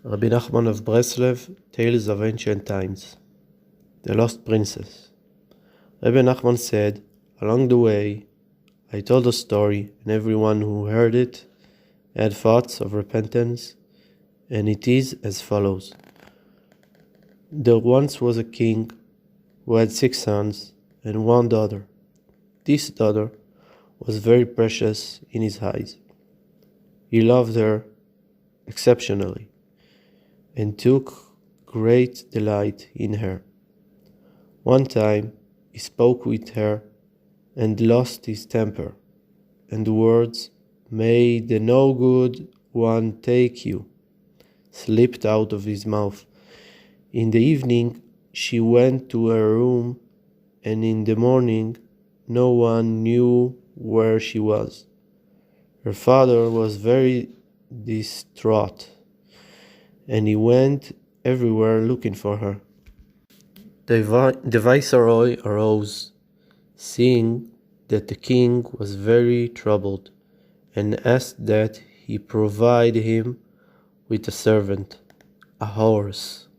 Rabbi Nachman of Breslev, Tales of Ancient Times. The Lost Princess. Rabbi Nachman said, along the way, I told a story, and everyone who heard it had thoughts of repentance, and it is as follows. There once was a king who had 6 sons and 1 daughter. This daughter was very precious in his eyes. He loved her exceptionally and took great delight in her. One time he spoke with her and lost his temper, and the words, "May the no good one take you," slipped out of his mouth. In the evening she went to her room, and in the morning no one knew where she was. Her father was very distraught, and he went everywhere looking for her. The viceroy arose, seeing that the king was very troubled, and asked that he provide him with a servant, a horse,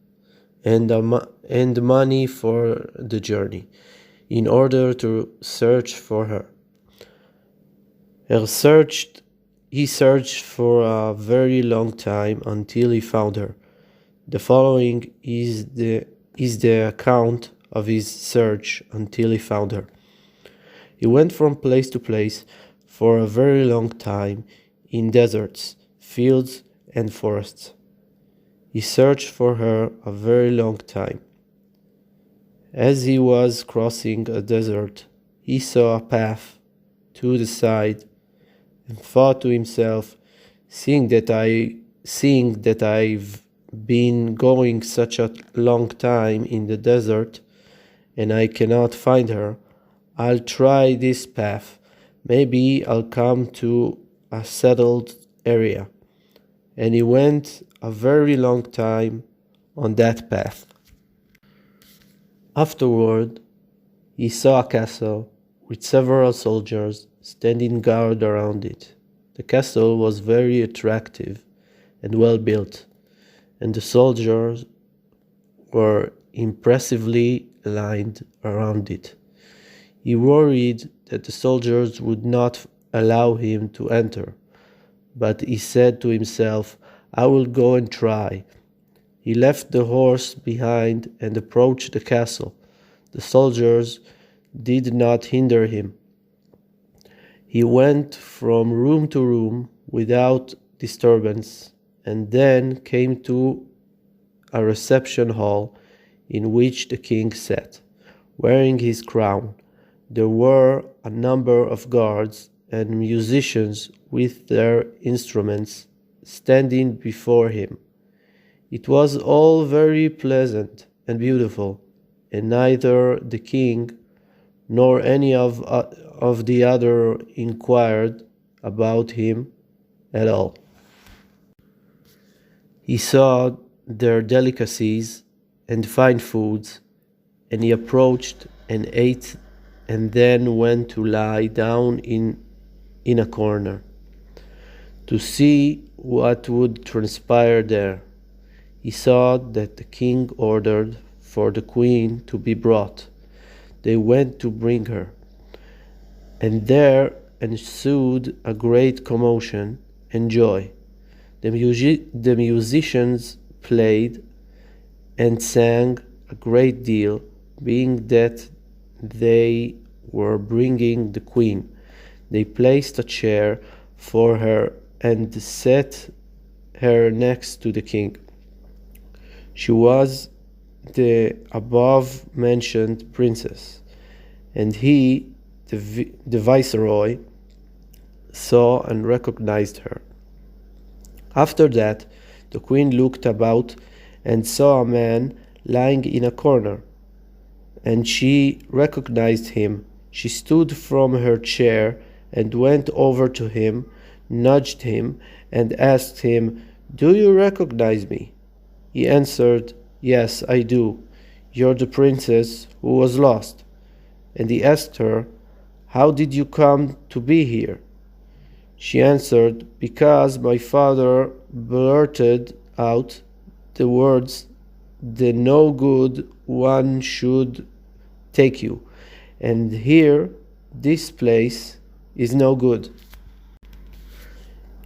and money for the journey, in order to search for her. He searched for a very long time until he found her. The following is the account of his search until he found her. He went from place to place for a very long time in deserts, fields, and forests. He searched for her a very long time. As he was crossing a desert, he saw a path to the side and thought to himself, seeing that I've been going such a long time in the desert and I cannot find her, I'll try this path. Maybe I'll come to a settled area. And he went a very long time on that path. Afterward, he saw a castle with several soldiers standing guard around it. The castle was very attractive and well built, and the soldiers were impressively lined around it. He worried that the soldiers would not allow him to enter, but he said to himself, "I will go and try." He left the horse behind and approached the castle. The soldiers did not hinder him. He went from room to room without disturbance, and then came to a reception hall in which the king sat, wearing his crown. There were a number of guards and musicians with their instruments standing before him. It was all very pleasant and beautiful, and neither the king nor any of the other inquired about him at all. He saw their delicacies and fine foods, and he approached and ate, and then went to lie down in a corner to see what would transpire there. He saw that the king ordered for the queen to be brought. They went to bring her, and there ensued a great commotion and joy. The musicians played and sang a great deal, being that they were bringing the queen. They placed a chair for her and set her next to the king. She was the above-mentioned princess, and he, the viceroy, saw and recognized her. After that, the queen looked about and saw a man lying in a corner, and she recognized him. She stood from her chair and went over to him, nudged him, and asked him, "Do you recognize me?" He answered, "Yes, I do. You're the princess who was lost." And he asked her, "How did you come to be here?" She answered, "Because my father blurted out the words, "The no good one should take you, and here, this place is no good."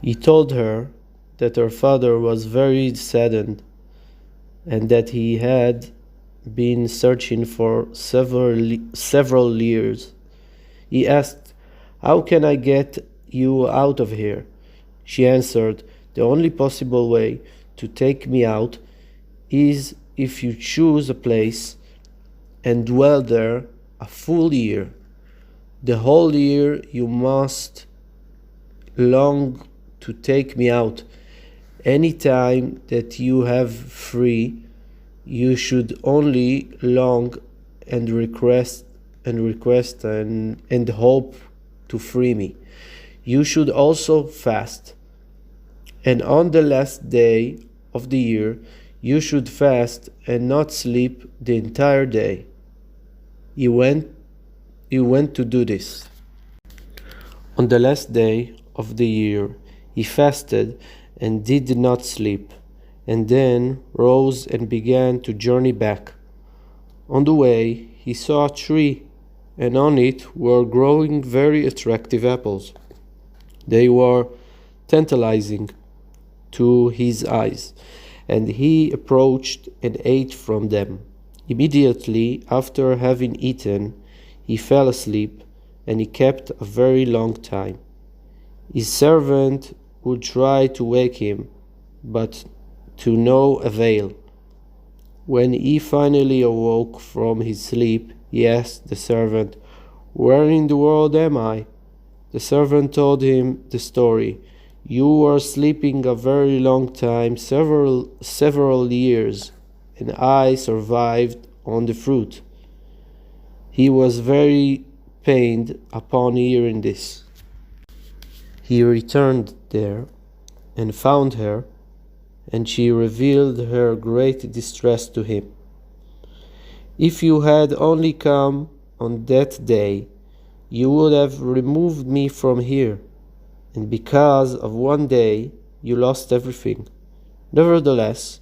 He told her that her father was very saddened and that he had been searching for several years. He asked, "How can I get you out of here?" She answered, "The only possible way to take me out is if you choose a place and dwell there a full year. The whole year you must long to take me out. Any time that you have free, you should only long and request and hope to free me. You should also fast. And on the last day of the year, you should fast and not sleep the entire day." He went to do this. On the last day of the year, he fasted and did not sleep, and then rose and began to journey back. On the way, he saw a tree, and on it were growing very attractive apples. They were tantalizing to his eyes, and he approached and ate from them. Immediately after having eaten, he fell asleep, and he kept a very long time. His servant would try to wake him, but to no avail. When he finally awoke from his sleep, he asked the servant, "Where in the world am I?" The servant told him the story. "You were sleeping a very long time, several years, and I survived on the fruit." He was very pained upon hearing this. He returned there and found her, and she revealed her great distress to him. "If you had only come on that day, you would have removed me from here, and because of one day you lost everything. Nevertheless,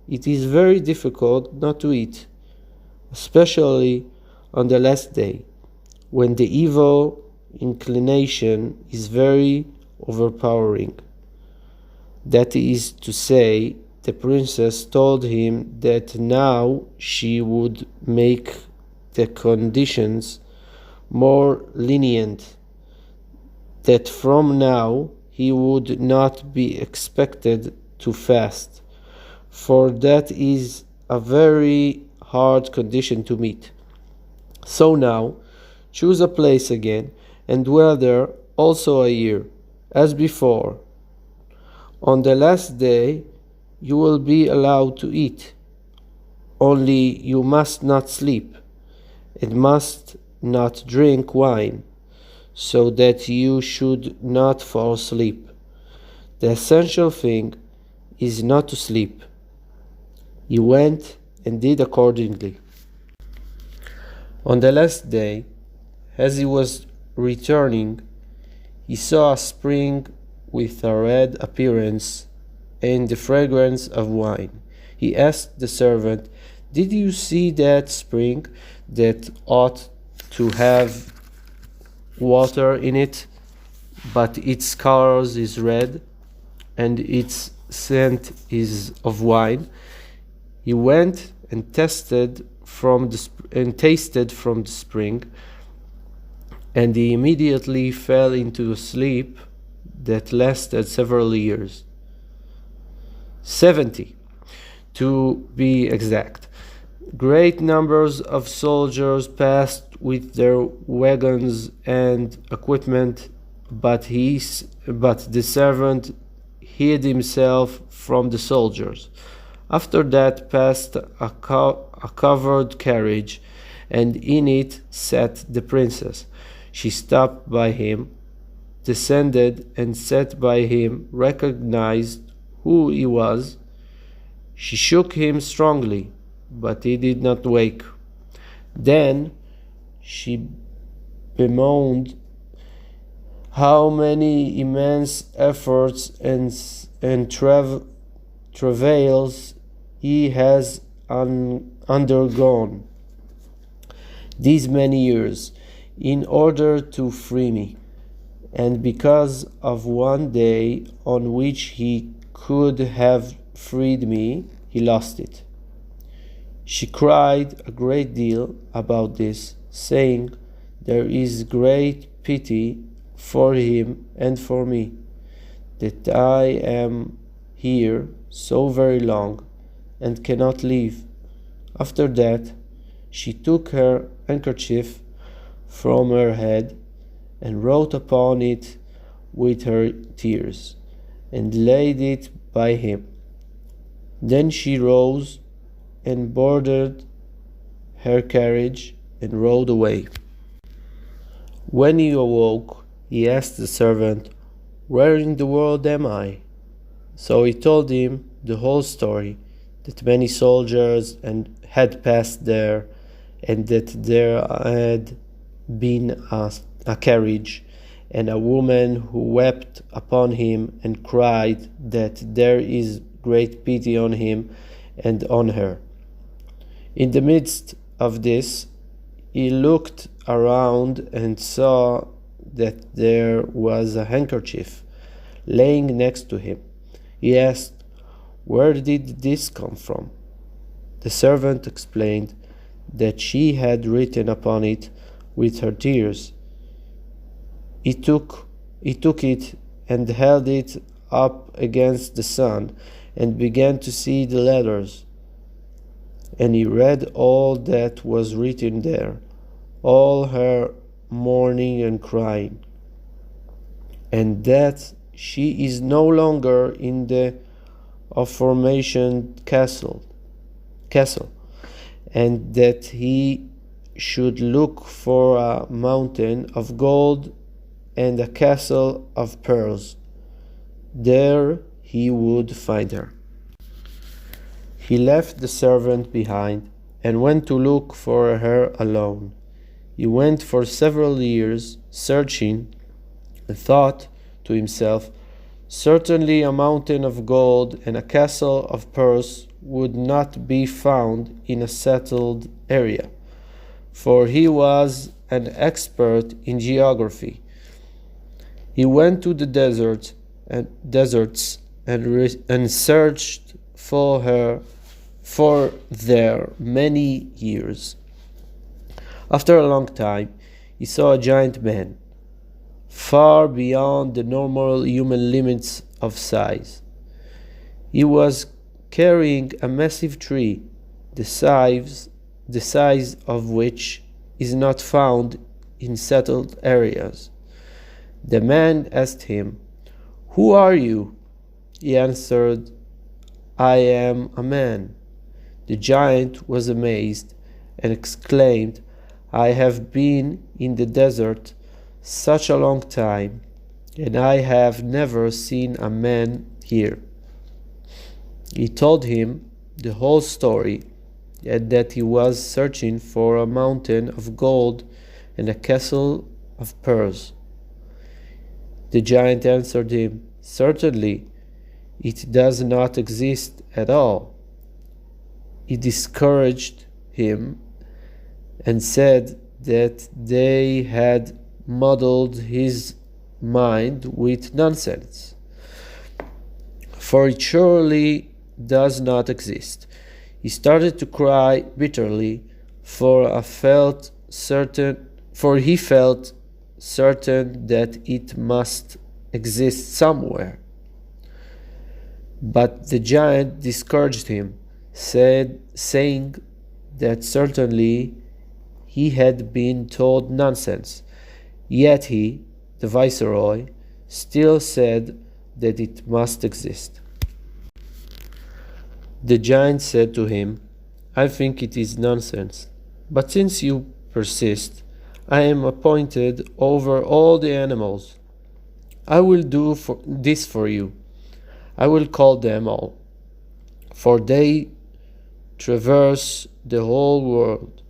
it is very difficult not to eat, especially on the last day, when the evil inclination is very overpowering." That is to say, the princess told him that now she would make the conditions more lenient, that from now he would not be expected to fast, for that is a very hard condition to meet. So now, choose a place again, and dwell there also a year, as before. On the last day you will be allowed to eat, only you must not sleep, and must not drink wine, so that you should not fall asleep. The essential thing is not to sleep." He went and did accordingly. On the last day, as he was returning, he saw a spring with a red appearance and the fragrance of wine. He asked the servant, "Did you see that spring that ought to have water in it, but its color is red, and its scent is of wine?" He went and tasted from the spring, and he immediately fell into a sleep that lasted several years, 70 to be exact. Great numbers of soldiers passed with their wagons and equipment, but the servant hid himself from the soldiers. After that passed a covered carriage, and in it sat the princess. She stopped by him, descended, and sat by him, recognized who he was. She shook him strongly, but he did not wake. Then she bemoaned how many immense efforts and travails he has undergone these many years in order to free me, and because of one day on which he could have freed me, he lost it. She cried a great deal about this, saying, "There is great pity for him and for me, that I am here so very long and cannot leave." After that, she took her handkerchief from her head and wrote upon it with her tears, and laid it by him. Then she rose and boarded her carriage and rode away. When he awoke, he asked the servant, "Where in the world am I?" So he told him the whole story, that many soldiers had passed there, and that there had been a carriage, and a woman who wept upon him and cried that there is great pity on him and on her. In the midst of this, he looked around and saw that there was a handkerchief laying next to him. He asked, "Where did this come from?" The servant explained that she had written upon it with her tears. He took it and held it up against the sun and began to see the letters. And he read all that was written there, all her mourning and crying, and that she is no longer in the aforementioned castle, and that he should look for a mountain of gold and a castle of pearls. There he would find her. He left the servant behind and went to look for her alone. He went for several years searching, and thought to himself, "Certainly a mountain of gold and a castle of pearls would not be found in a settled area," for he was an expert in geography. He went to the deserts and searched for there many years. After a long time, he saw a giant man, far beyond the normal human limits of size. He was carrying a massive tree, the size of which is not found in settled areas. The man asked him, "Who are you?" He answered, "I am a man." The giant was amazed and exclaimed, "I have been in the desert such a long time, and I have never seen a man here." He told him the whole story, and that he was searching for a mountain of gold and a castle of pearls. The giant answered him, "Certainly, it does not exist at all." He discouraged him and said that they had muddled his mind with nonsense, for it surely does not exist. He started to cry bitterly, for he felt certain that it must exist somewhere. But the giant discouraged him, saying that certainly he had been told nonsense. Yet he, the viceroy, still said that it must exist. The giant said to him, "I think it is nonsense, but since you persist, I am appointed over all the animals. I will do this for you. I will call them all, for they traverse the whole world.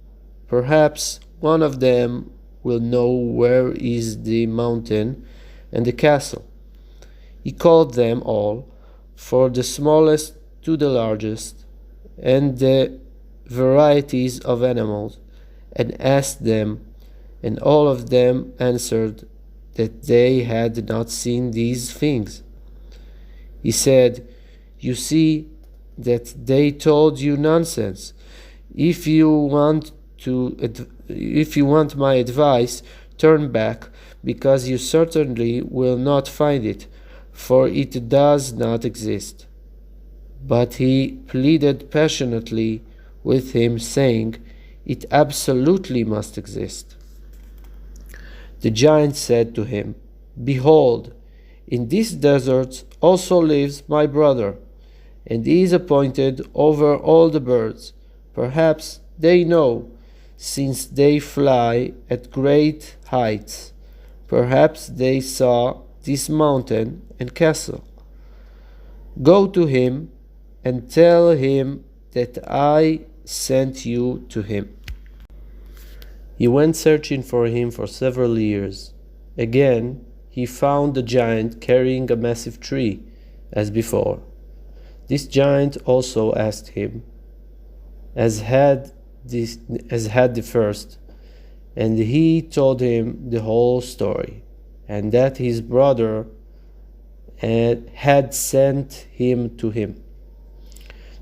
Perhaps one of them will know where is the mountain and the castle." He called them all, from the smallest to the largest, and the varieties of animals, and asked them, and all of them answered that they had not seen these things. He said, "You see that they told you nonsense. If you want my advice, turn back, because you certainly will not find it, for it does not exist." But he pleaded passionately with him, saying, "It absolutely must exist." The giant said to him, "Behold, in this desert also lives my brother, and he is appointed over all the birds. Perhaps they know, since they fly at great heights. Perhaps they saw this mountain and castle. Go to him and tell him that I sent you to him." He went searching for him for several years. Again, he found the giant carrying a massive tree, as before. This giant also asked him, as had the first, and he told him the whole story, and that his brother had sent him to him.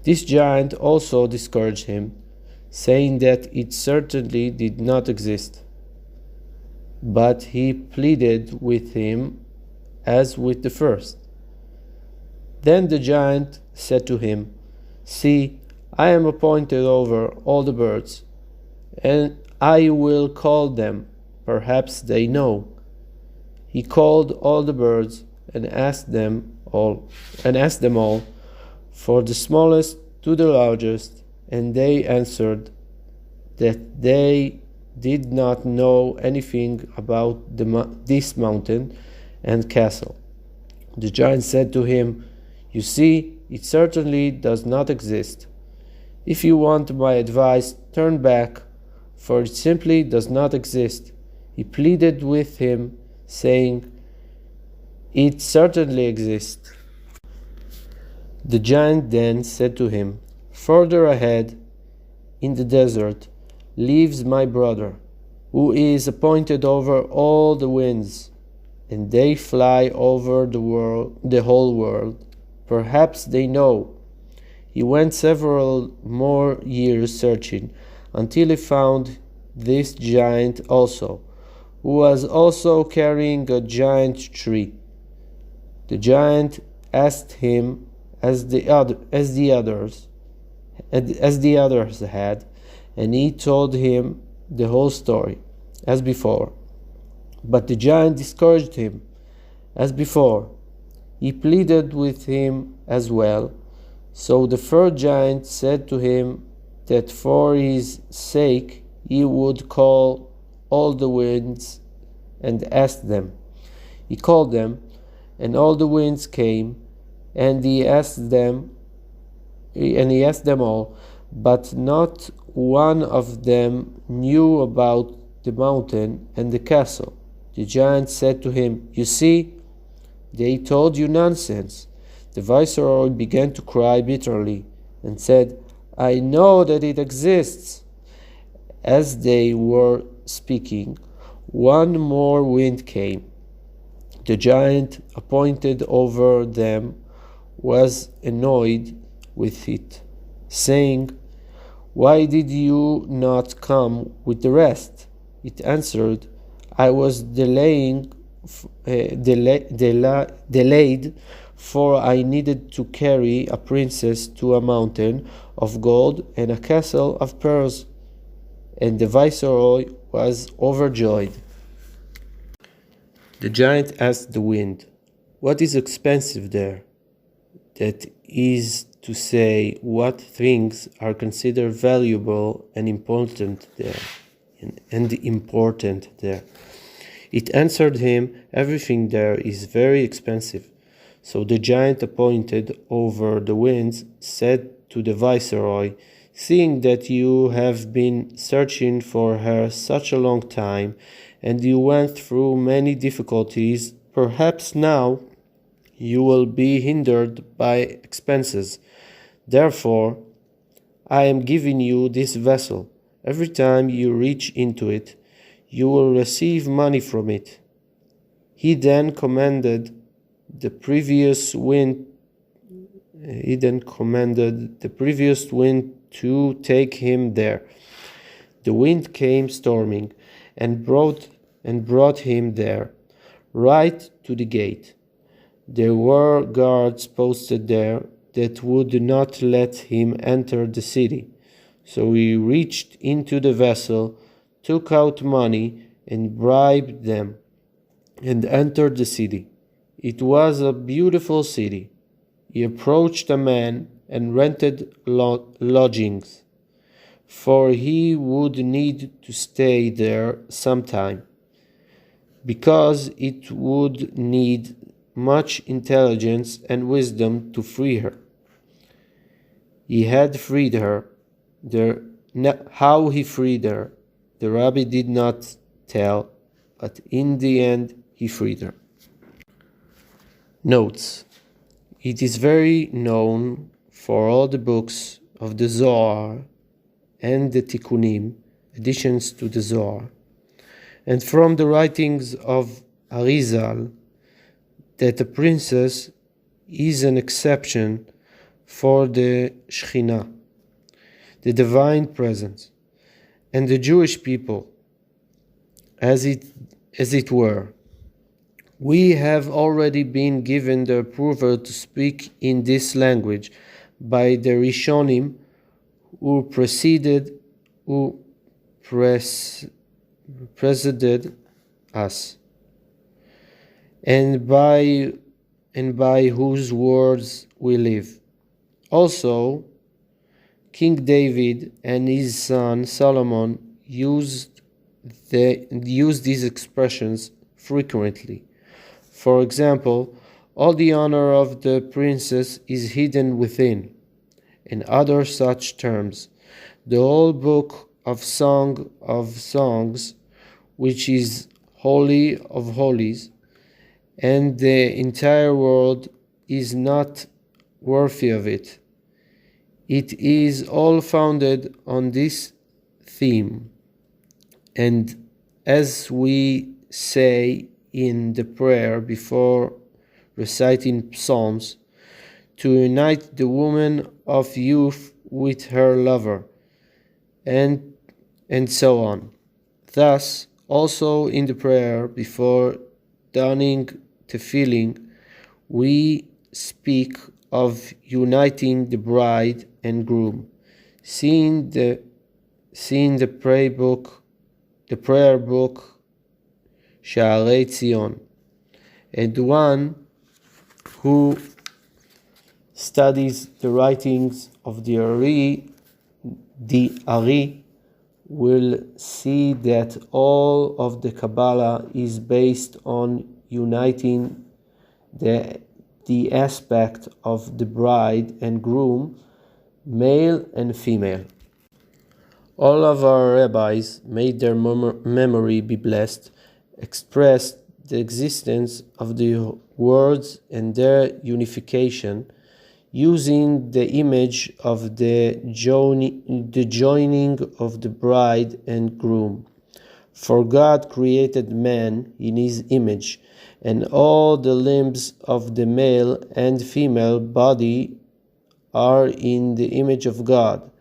This giant also discouraged him, saying that it certainly did not exist. But he pleaded with him as with the first. Then the giant said to him, "See, I am appointed over all the birds, and I will call them. Perhaps they know." He called all the birds and asked them all, for the smallest to the largest, and they answered that they did not know anything about this mountain and castle. The giant said to him, "You see, it certainly does not exist. If you want my advice, turn back, for it simply does not exist." He pleaded with him, saying, "It certainly exists." The giant then said to him, "Further ahead, in the desert, lives my brother, who is appointed over all the winds, and they fly over the whole world. Perhaps they know." He went several more years searching, until he found this giant also, who was also carrying a giant tree. The giant asked him as the others had, and he told him the whole story, as before. But the giant discouraged him, as before. He pleaded with him as well. So the third giant said to him that for his sake he would call all the winds and ask them. He called them, and all the winds came, and he asked them all, but not one of them knew about the mountain and the castle. The giant said to him, "You see, they told you nonsense." The viceroy began to cry bitterly and said, "I know that it exists." As they were speaking, one more wind came. The giant appointed over them was annoyed with it, saying, "Why did you not come with the rest?" It answered, "I was delayed, for I needed to carry a princess to a mountain of gold and a castle of pearls." And the viceroy was overjoyed. The giant asked the wind, "What is expensive there?" That is to say, what things are considered valuable and important there. It answered him, "Everything there is very expensive." So the giant appointed over the winds said to the viceroy, "Seeing that you have been searching for her such a long time, and you went through many difficulties, perhaps now you will be hindered by expenses. Therefore, I am giving you this vessel. Every time you reach into it, you will receive money from it." He then commanded the previous wind to take him there. The wind came storming and brought him there, right to the gate. There were guards posted there that would not let him enter the city. So he reached into the vessel, took out money, and bribed them, and entered the city. It was a beautiful city. He approached a man and rented lodgings, for he would need to stay there some time, because it would need much intelligence and wisdom to free her. He had freed her. How he freed her, the rabbi did not tell, but in the end he freed her. Notes: it is very known for all the books of the Zohar and the Tikkunim, additions to the Zohar, and from the writings of Arizal, that a princess is an exception for the Shekhinah, the divine presence, and the Jewish people, as it were. We have already been given the approval to speak in this language by the Rishonim who preceded us, and by whose words we live. Also, King David and his son Solomon used these expressions frequently. For example, all the honor of the princess is hidden within, and other such terms. The whole book of songs, which is holy of holies, and the entire world is not worthy of it. It is all founded on this theme, and as we say in the prayer before reciting psalms, to unite the woman of youth with her lover, and so on. Thus, also in the prayer before donning tefillin, we speak of uniting the bride and groom. Seeing the prayer book, Sha'arei Tzion, and one who studies the writings of the Ari will see that all of the Kabbalah is based on uniting the aspect of the bride and groom, male and female. All of our rabbis, may their memory be blessed, expressed the existence of the words and their unification using the image of the joining of the bride and groom. For God created man in his image, and all the limbs of the male and female body are in the image of God,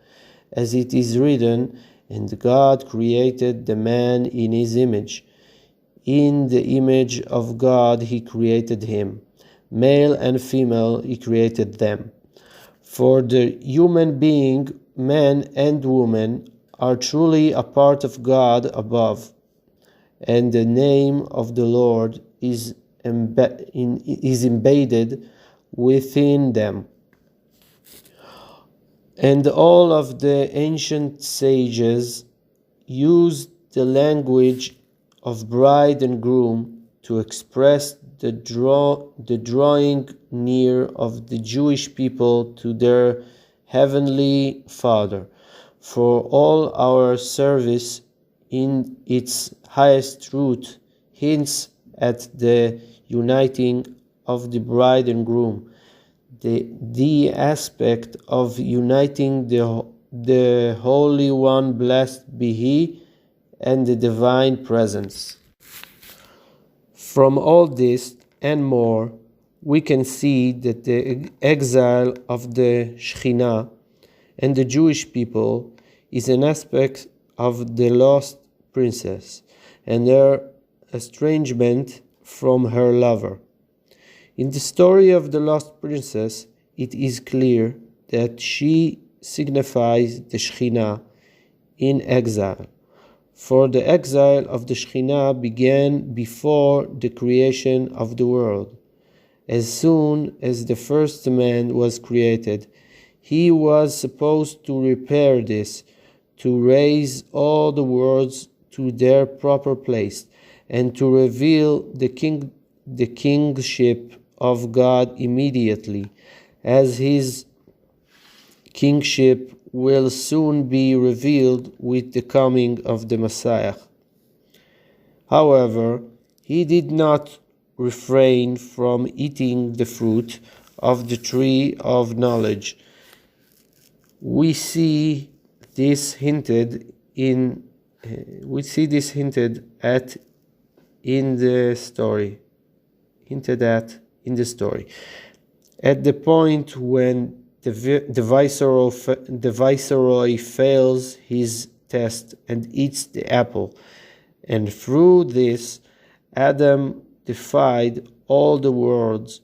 as it is written, "And God created the man in his image. In the image of God he created him. Male and female he created them." For the human being, man and woman are truly a part of God above, and the name of the Lord is embedded within them. And all of the ancient sages used the language of bride and groom to express the drawing near of the Jewish people to their heavenly Father. For all our service in its highest root hints at the uniting of the bride and groom. The aspect of uniting the Holy One, blessed be He, and the Divine Presence. From all this and more, we can see that the exile of the Shekhinah and the Jewish people is an aspect of the lost princess and her estrangement from her lover. In the story of the lost princess, it is clear that she signifies the Shekhinah in exile. For the exile of the Shekhinah began before the creation of the world. As soon as the first man was created, he was supposed to repair this, to raise all the worlds to their proper place, and to reveal the kingship of God immediately, as his kingship will soon be revealed with the coming of the Messiah. However, he did not refrain from eating the fruit of the tree of knowledge. We see this hinted at in the story. At the point when the viceroy fails his test and eats the apple, and through this Adam defied all the worlds,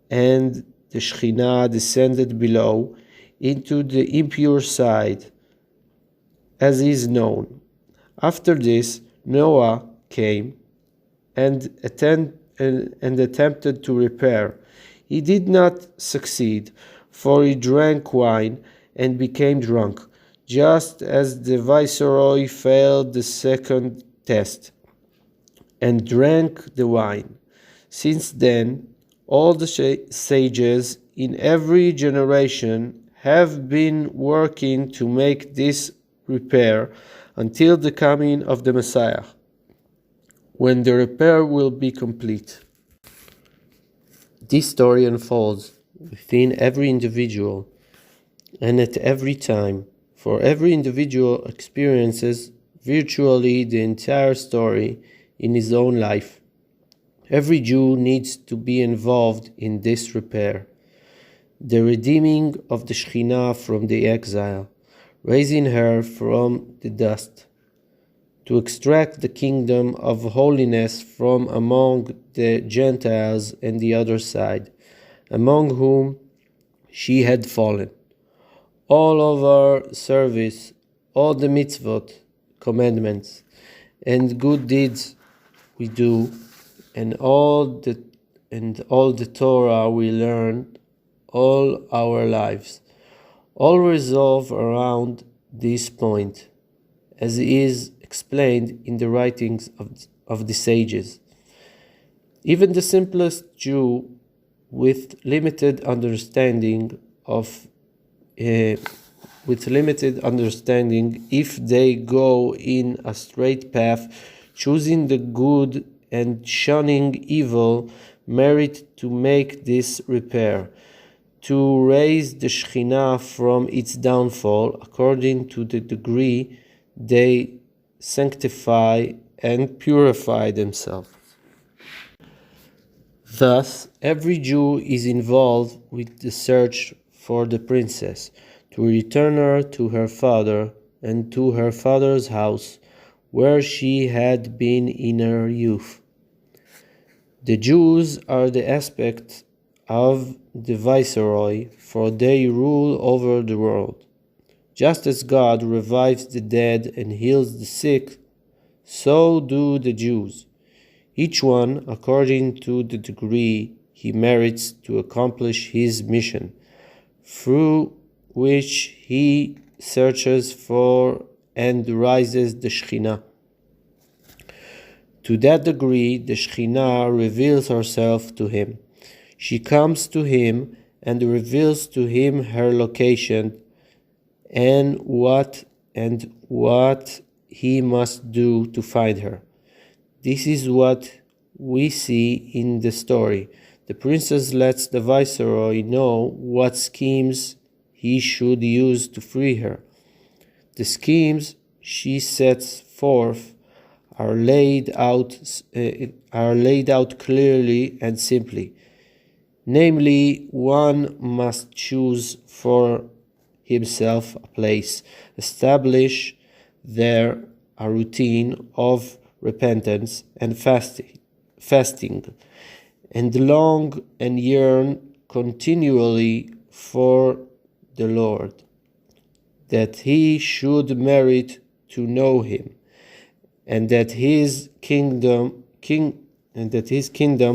and the Shekhinah descended below into the impure side, as is known. After this, Noah came and attempted to repair. He did not succeed, for he drank wine and became drunk, just as the viceroy failed the second test and drank the wine. Since then, all the sages in every generation have been working to make this repair until the coming of the Messiah, when the repair will be complete. This story unfolds within every individual and at every time, for every individual experiences virtually the entire story in his own life. Every Jew needs to be involved in this repair, the redeeming of the Shekhinah from the exile, raising her from the dust, to extract the kingdom of holiness from among the Gentiles and the other side, among whom she had fallen. All of our service, all the mitzvot, commandments, and good deeds we do, and all the Torah we learn all our lives, all revolve around this point, as is explained in the writings of the sages. Even the simplest Jew with limited understanding, if they go in a straight path, choosing the good and shunning evil, merit to make this repair, to raise the Shekhinah from its downfall according to the degree they sanctify and purify themselves. Thus, every Jew is involved with the search for the princess, to return her to her father and to her father's house, where she had been in her youth. The Jews are the aspect of the viceroy, for they rule over the world. Just as God revives the dead and heals the sick, so do the Jews, each one according to the degree he merits to accomplish his mission, through which he searches for and rises the Shekhinah. To that degree, the Shekhinah reveals herself to him. She comes to him and reveals to him her location and what he must do to find her. This is what we see in the story. The princess lets the viceroy know what schemes he should use to free her. The schemes she sets forth are laid out clearly and simply. Namely, one must choose for himself a place, establish there a routine of repentance and fasting, and long and yearn continually for the Lord, that he should merit to know him, and that his kingdom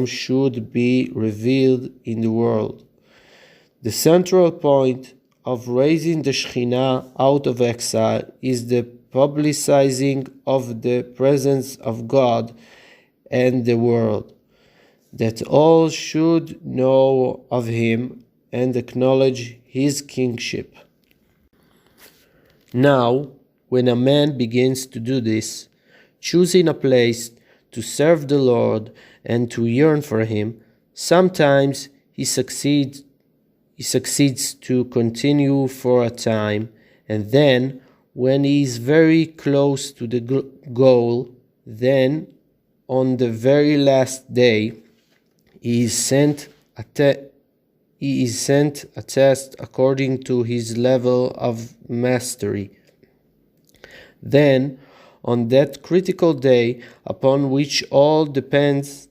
should be revealed in the world. The central point of raising the Shekhinah out of exile is the publicizing of the presence of God and the world, that all should know of him and acknowledge his kingship. Now, when a man begins to do this, choosing a place to serve the Lord and to yearn for him, sometimes he succeeds to continue for a time, and then, when he is very close to the goal, then, on the very last day, he is sent a test according to his level of mastery. Then, on that critical day upon which all depends,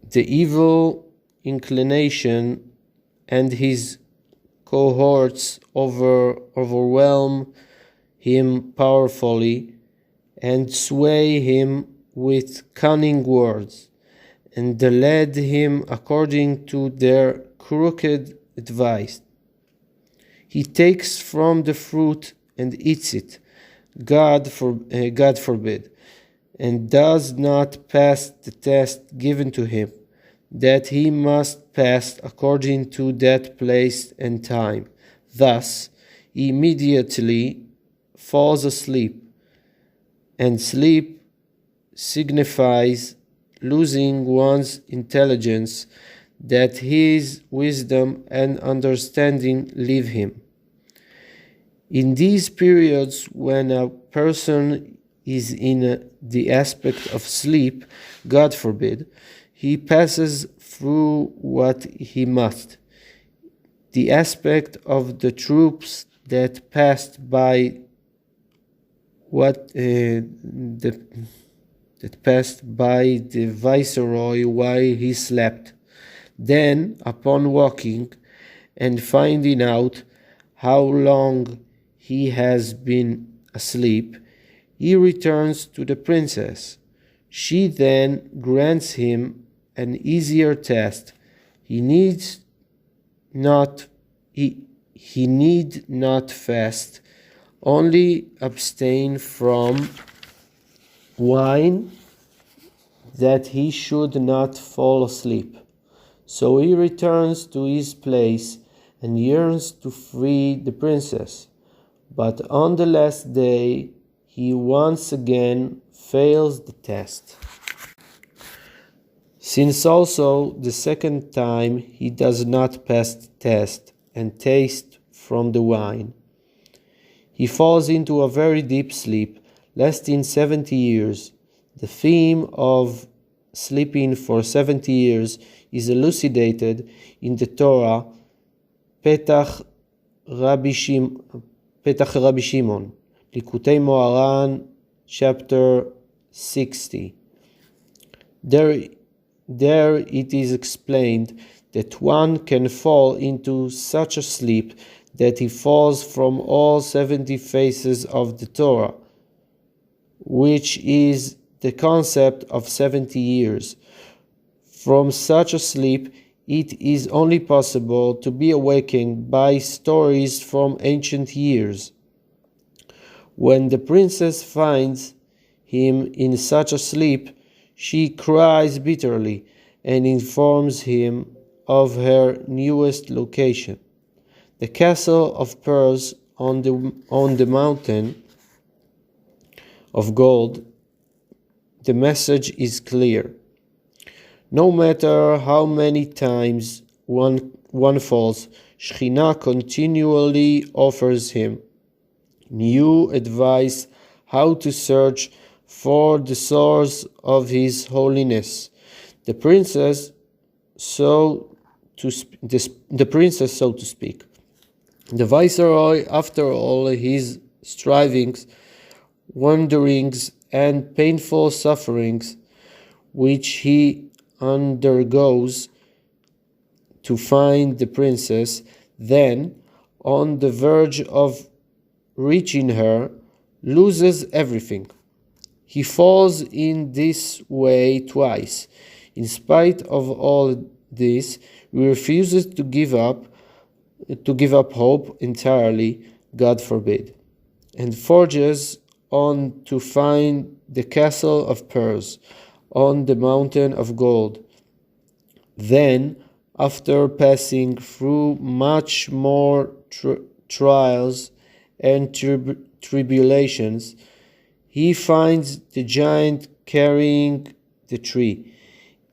the evil inclination and his cohorts overwhelm him powerfully and sway him with cunning words, and lead him according to their crooked advice. He takes from the fruit and eats it, God forbid, and does not pass the test given to him, that he must pass according to that place and time. Thus, he immediately falls asleep, and sleep signifies losing one's intelligence, that his wisdom and understanding leave him. In these periods, when a person is in the aspect of sleep, God forbid, he passes through what he must. The aspect of the troops that passed by the viceroy while he slept. Then, upon waking and finding out how long he has been asleep, he returns to the princess. She then grants him an easier test. He need not fast, only abstain from wine, that he should not fall asleep. So he returns to his place and yearns to free the princess. But on the last day, he once again fails the test. Since also the second time he does not pass the test and taste from the wine, he falls into a very deep sleep, lasting 70 years. The theme of sleeping for 70 years is elucidated in the Torah, Petach Rabbi Shimon, Likutei Moharan, chapter 60. There it is explained that one can fall into such a sleep that he falls from all 70 faces of the Torah, which is the concept of 70 years. From such a sleep, it is only possible to be awakened by stories from ancient years. When the princess finds him in such a sleep, she cries bitterly and informs him of her newest location, the castle of pearls on the mountain of gold. The message is clear. No matter how many times one falls, Shekhinah continually offers him new advice how to search for the source of his holiness. The princess, so to speak. The viceroy, after all his strivings, wanderings, and painful sufferings which he undergoes to find the princess, then, on the verge of reaching her, loses everything. He falls in this way twice. In spite of all this, he refuses to give up hope entirely, God forbid, and forges on to find the castle of pearls on the mountain of gold. Then, after passing through much more trials and tribulations, he finds the giant carrying the tree.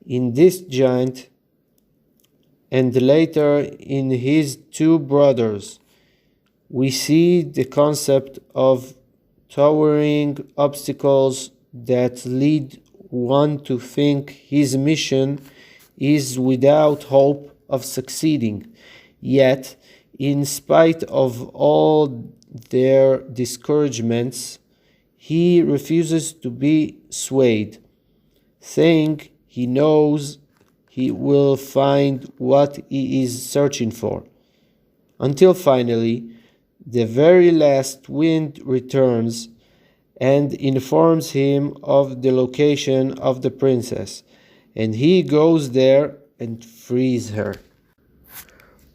In this giant, and later in his two brothers, we see the concept of towering obstacles that lead one to think his mission is without hope of succeeding. Yet, in spite of all their discouragements, he refuses to be swayed, saying he knows he will find what he is searching for, until finally the very last wind returns and informs him of the location of the princess, and he goes there and frees her.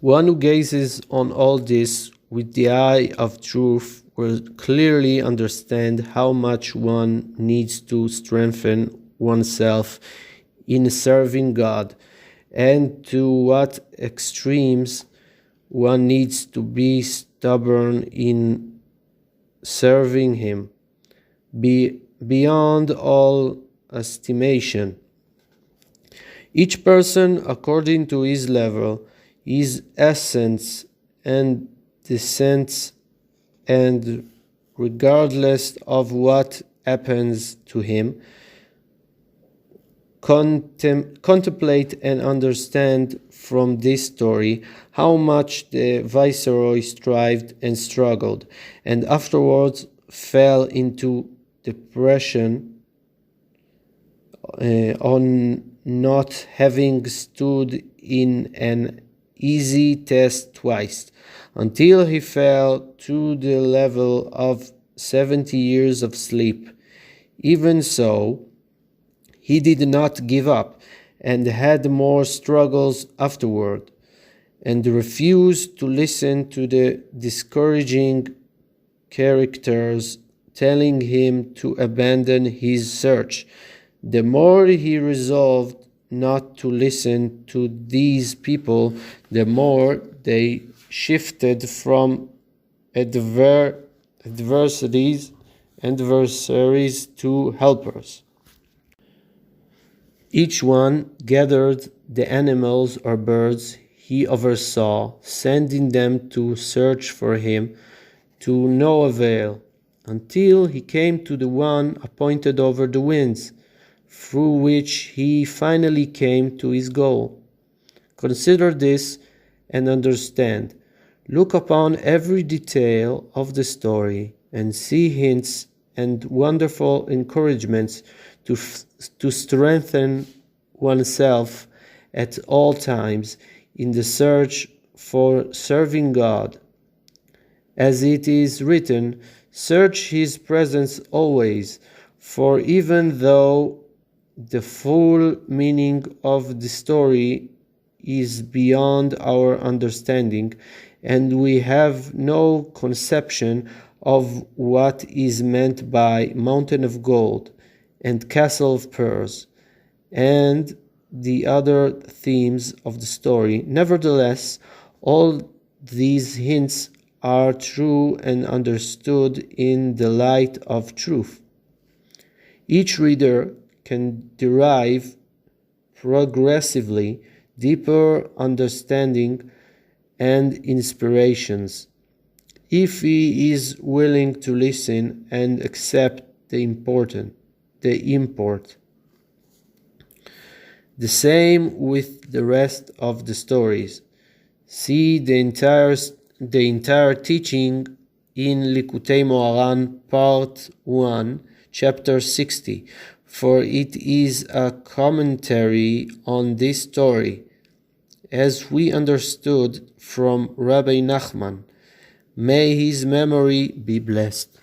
One who gazes on all this with the eye of truth will clearly understand how much one needs to strengthen oneself in serving God, and to what extremes one needs to be stubborn in serving Him, beyond all estimation. Each person, according to his level, his essence and descent, and regardless of what happens to him, contemplate and understand from this story how much the viceroy strived and struggled, and afterwards fell into depression on not having stood in an easy test twice, until he fell to the level of 70 years of sleep. Even so, he did not give up, and had more struggles afterward, and refused to listen to the discouraging characters telling him to abandon his search. The more he resolved not to listen to these people, the more they shifted from adversaries to helpers. Each one gathered the animals or birds he oversaw, sending them to search for him, to no avail, until he came to the one appointed over the winds, through which he finally came to his goal. Consider this and understand. Look upon every detail of the story and see hints and wonderful encouragements to strengthen oneself at all times in the search for serving God. As it is written, search His presence always, for even though the full meaning of the story is beyond our understanding, and we have no conception of what is meant by mountain of gold and castle of pearls and the other themes of the story. Nevertheless, all these hints are true and understood in the light of truth. Each reader can derive progressively deeper understanding and inspirations, if he is willing to listen and accept the import. The same with the rest of the stories. See the entire teaching in Likutei Moharan, Part 1, Chapter 60, for it is a commentary on this story, as we understood from Rabbi Nachman. May his memory be blessed.